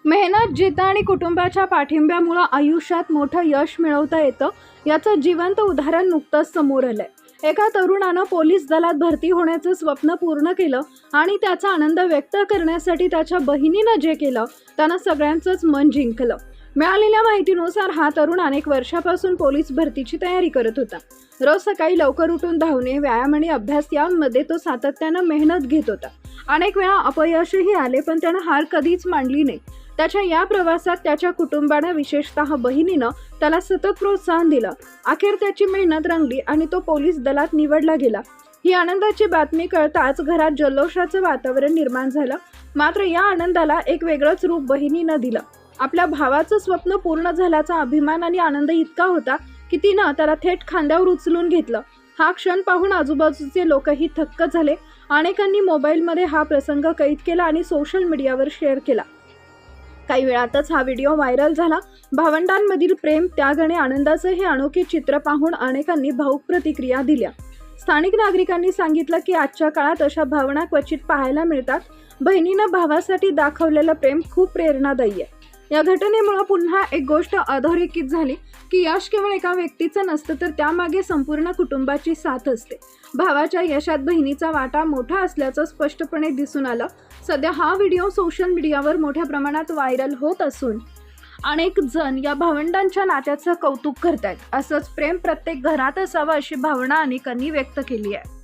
मेहनत, जिद्द आणि कुटुंबाच्या पाठिंब्यामुळे आयुष्यात मोठं यश मिळवता येतं, याचं जिवंत उदाहरण नुकतंच समोर आलंय. एका तरुणानं पोलीस दलात भरती होण्याचं स्वप्न पूर्ण केलं आणि त्याचा आनंद व्यक्त करण्यासाठी त्याच्या बहिणीनं जे केलं त्यानं सगळ्यांचंच मन जिंकलं. मिळालेल्या माहितीनुसार हा तरुण अनेक वर्षापासून पोलीस भरतीची तयारी करत होता. रोज सकाळी लवकर उठून धावणे, व्यायाम आणि अभ्यास यामध्ये तो सातत्यानं मेहनत घेत होता. अनेक वेळा अपयशही आले, पण त्यानं हार कधीच मानली नाही. त्याच्या या प्रवासात त्याच्या कुटुंबानं, विशेषतः बहिणीनं त्याला सतत प्रोत्साहन दिलं. अखेर त्याची मेहनत रंगली आणि तो पोलीस दलात निवडला गेला. ही आनंदाची बातमी कळताच घरात जल्लोषाचं वातावरण निर्माण झालं. मात्र या आनंदाला एक वेगळंच रूप बहिणीनं दिलं. आपल्या भावाचं स्वप्न पूर्ण झाल्याचा अभिमान आणि आनंद इतका होता की तिनं त्याला थेट खांद्यावर उचलून घेतलं. हा क्षण पाहून आजूबाजूचे लोकही थक्क झाले. अनेकांनी मोबाईलमध्ये हा प्रसंग कैद केला आणि सोशल मीडियावर शेअर केला. काही वेळातच हा व्हिडिओ व्हायरल झाला. भावंडांमधील प्रेम, त्याग आणि आनंदाचं हे अनोखे चित्र पाहून अनेकांनी भावुक प्रतिक्रिया दिल्या. स्थानिक नागरिकांनी सांगितलं की आजच्या काळात अशा भावना क्वचित पाहायला मिळतात. बहिणीनं भावासाठी दाखवलेलं प्रेम खूप प्रेरणादायी आहे. या घटनेमुळे पुन्हा एक गोष्ट अधोरेखित झाली की यश केवळ एका व्यक्तीचं नसतं, तर त्यामागे संपूर्ण कुटुंबाची साथ असते. भावाच्या यशात बहिणीचा वाटा मोठा असल्याचं स्पष्टपणे दिसून आलं. सध्या हा व्हिडिओ सोशल मीडियावर मोठ्या प्रमाणात व्हायरल होत असून अनेक जण या भावंडांच्या नात्याचं कौतुक करतायत. असंच प्रेम प्रत्येक घरात असावं अशी भावना अनेकांनी व्यक्त केली आहे.